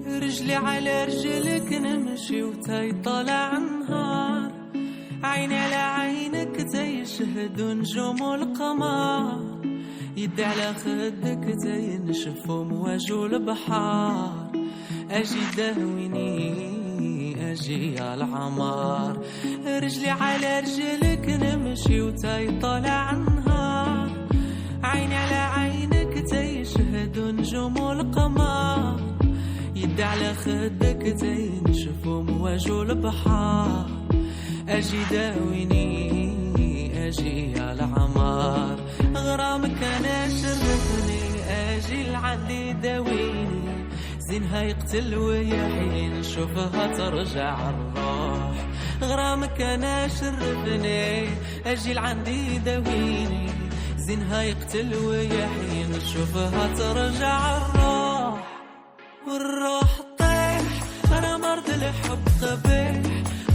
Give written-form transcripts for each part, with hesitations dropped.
رجلي على رجلك نمشي وتاي طالع نهار، عيني على عينك تاي يشهد نجوم والقمر، يدي على خدك تاي نشف مواجه البحار، اجي دهويني اجي يا العمار. رجلي على رجلك نمشي وتاي طالع نهار، عيني على عينك تاي يشهد نجوم والقمر، يدي على خدك تاي نشف مواجه البحار، اجي داويني اجي يا العمار. غرامك انا شرفني اجي لعندي داويني، زينها يقتل ويحين نشوفها ترجع الروح. غرامك انا شرفني اجي لعندي داويني، زينها يقتل ويحين نشوفها ترجع الروح. والروح طيح انا مرض الحب قبيح،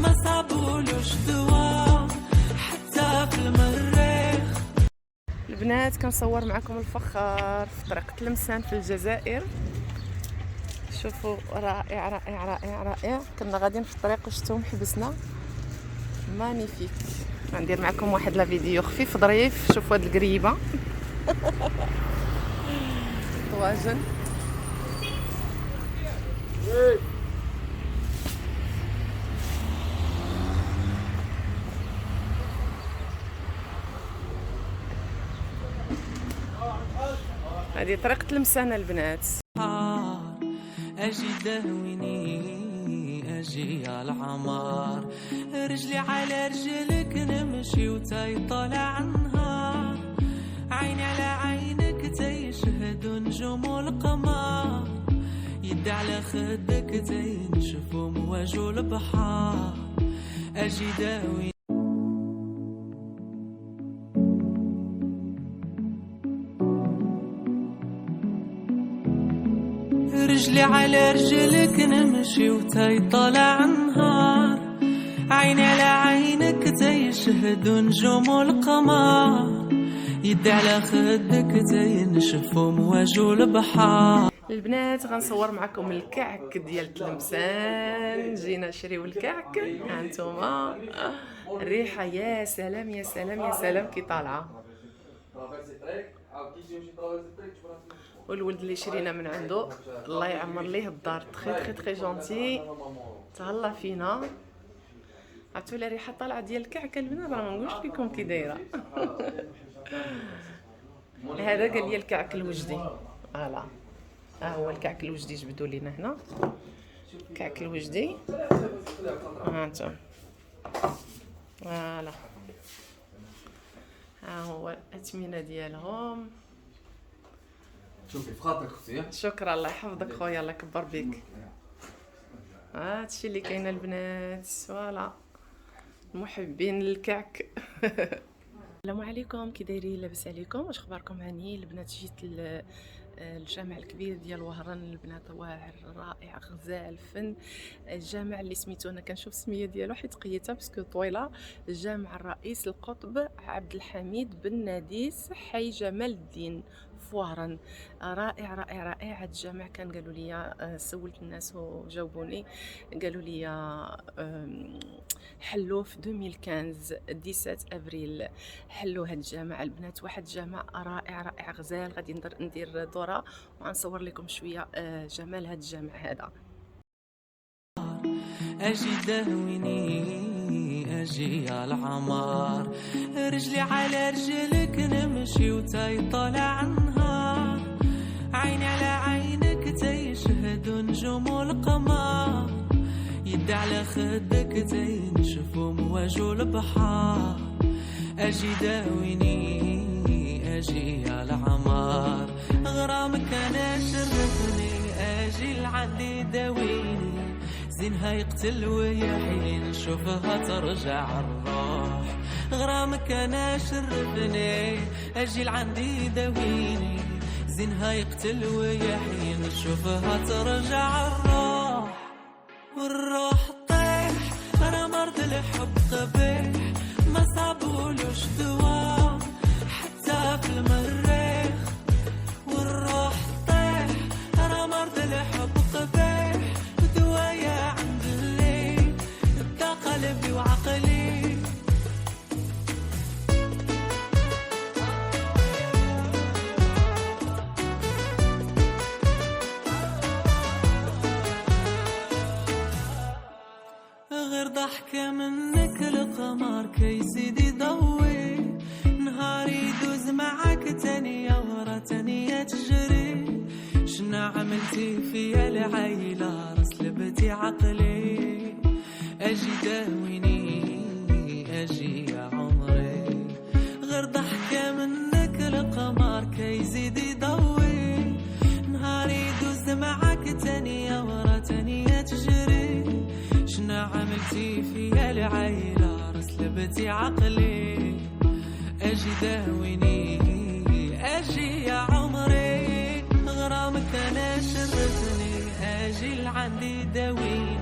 ما صابولوش دوا حتى في المريخ. البنات كنصور معكم الفخار في طريق تلمسان في الجزائر. شوفوا رائع رائع رائع رائع. كنا غاديين في الطريق وشتوم حبسنا. مانيفيك. غندير معكم واحد لا فيديو خفيف ظريف. شوفوا هاد القريبه طواجن. هذه طريق تلمسان البنات. اجي دهويني اجي يا العمار، رجلي على رجلك نمشي وتاي طالع نهار، عيني على عينك تاي يشهد نجوم والقمر، يدي على خدك تاي نشف مواجه البحار، اجي داوي. رجلي على رجلك نمشي وتاي طالع نهار، عيني على عينك تاي يشهد نجوم والقمر، يدي على خدك تاي نشف مواجه البحار. البنات غنصور معكم الكعك ديال تلمسان. جينا نشريو الكعك. ها انتوما الريحه يا سلام يا سلام يا سلام كي طالعه. والولد اللي شرينا من عنده الله يعمر ليه الدار، تخي تخي جونتي، تهلا فينا. عرفتوا لا ريحه طالعه ديال الكعك البنات، راه ما نقولش لكم كي دايره. هذا قال لي الكعك الوجدي. فوالا ها هو الكعك الوجدي جبدوا لينا هنا. الكعك الوجدي ها انتم. فوالا ها هو الاثمنه ديالهم. شوفي في خاطرك اختي. شكرا الله يحفظك خويا الله يكبر بك. هادشي اللي كاين البنات. فوالا محبين الكعك. السلام عليكم، كي دايرين؟ لاباس عليكم؟ واش اخباركم؟ هاني البنات جيت الجامع الكبير ديال وهران. البنات واعر رائع غزال فن. الجامع اللي سميتو انا كنشوف السميه ديالو حيت قيتها باسكو طويله. الجامع الرئيس القطب عبد الحميد بن ناديس حي جمال الدين فوهران. رائع رائع رائع. هذا الجامع كان قالوا لي، سولت الناس وجاوبوني قالوا لي حلوه في 2015 17 ابريل. حلوا هذا الجامع البنات، واحد الجامع رائع رائع غزال. غادي ندير دوره وغنصور لكم شويه جمال هذا الجامع هذا. اجي دهويني اجي يا العمار، رجلي على رجلك نمشي وتاي طالع نهار، عيني على عينك تاي يشهد نجوم والقمر، يدي على خدك تاي نشف مواجه البحار، اجي داويني اجي يا العمار. غرامك انا شرفني اجي لعندي داويني، زينها يقتل ويحين نشوفها ترجع الروح. غرامك انا شرفني اجي لعندي داويني، زينها يقتل ويحين نشوفها ترجع الروح. والروح طيح انا مرض الحب قبيح، ما صابولوش دوا حتى في المريخ. والروح طيح انا مرض الحب قبيح، ضحكة منك القمر كيزيد يضوي، نهار يدوز معاك تانية ورا تانية تجري. شنا عملتي فيا العيلة رسلبتي عقلي، اجي داويني اجي يا عمري. غير ضحكة منك القمر كيزيد يضوي، نهار يدوز معاك تانية ورا تانية تجري. شنا عملتي فيا العيلة رسلبتي عقلي، اجي داويني اجي يا عمري. غرامك انا شرفني اجي لعندي داويني،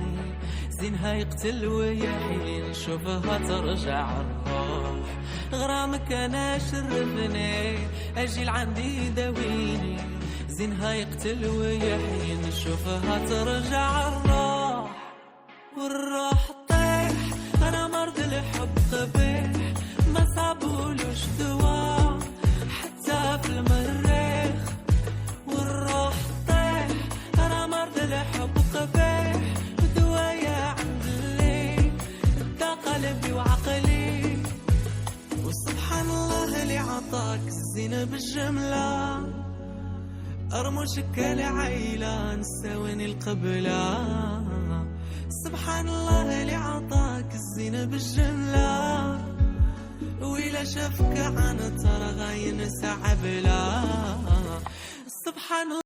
زينها يقتل ويحين شوفها ترجع الروح. غرامك انا شرفني اجي لعندي داويني، زينها يقتل ويحين شوفها ترجع الروح. والروح طيح انا مرض الحب قبيح، ما صابولوش دوا حتى في المريخ. والروح طيح انا مرض الحب قبيح، ودوايا عند الليل دا قلبي وعقلي. وسبحان الله اللي عطاك الزينة بالجملة، أرمشك العيلة نساويني القبلة. سبحان الله اللي عطاك الزينة بالجملة، وإلا شافك عن ترى غاين سعبلا. سبحان الله.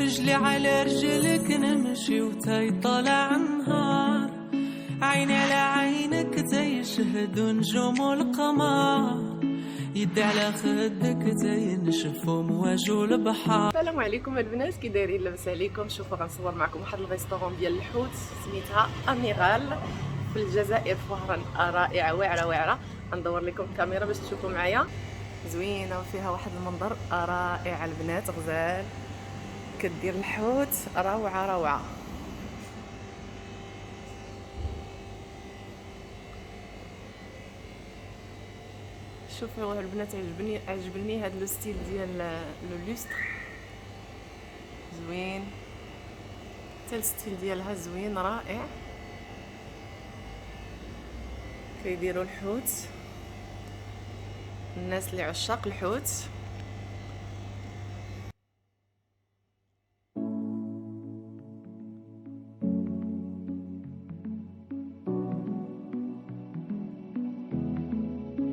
رجلي على رجلك نمشي وتاي طالع نهار، عيني على عينك تيشهد نجوم القمر، يدي على خدك تينشف مواجه البحر. السلام عليكم البنات، كي دايرين؟ لاباس عليكم؟ شوفوا غنصور معكم واحد الريستورون ديال الحوت سميتها اميغال في الجزائر، في وهران رائعه واعره واعره. غندور لكم الكاميرا باش تشوفوا معايا، زوينه وفيها واحد المنظر رائع. البنات غزال كدير الحوت روعه روعه. شوفوا البنات، عجبني هذا لو ستيل ديال لو لوستر زوين، حتى الستيل ديالها زوين رائع. كيديروا الحوت الناس اللي عشاق الحوت.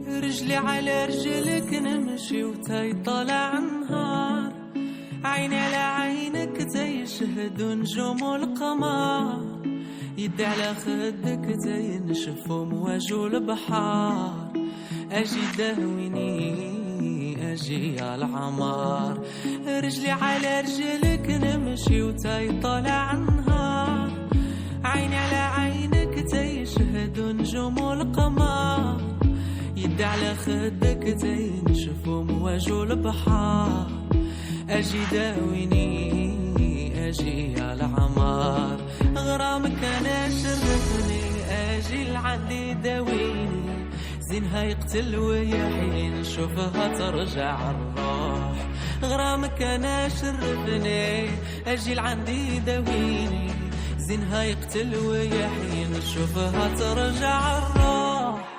رجلي على رجلك نمشي وتاي طالع نهار، عيني على عينك تيشهد نجوم القمر، يدي على خدك تينشف مواجه البحر. اجي داويني اجي يا العمار. رجلي على رجلك نمشي وتاي طالع نهار، عيني على عينك تيشهد نجوم القمر، يدي على خدك تينشف مواجه البحر. اجي داويني اجي يا العمار. غرامك انا شرفني اجي لعندي داويني، زينها يقتل ويحين شوفها ترجع الروح. غرامك انا شرفني اجي لعندي داويني، زينها يقتل ويحين شوفها ترجع الروح.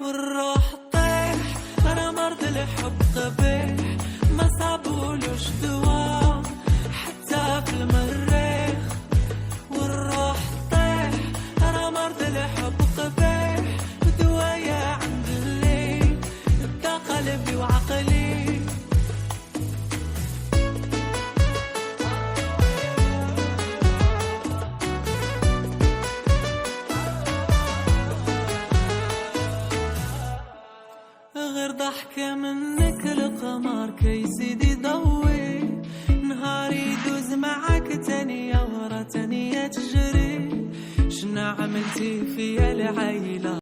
والروح طيح انا مرض الحب قبيح، ما صابولوش دوا حتى في المريخ. والروح طيح انا مرض الحب قبيح، ودوايا عند الليل دا قلبي وعقلي. غير ضحكة منك القمر كيزيد يضوي، نهار يدوز معاك تانية ورا تانية تجري. شنا عملتي فيا العيلة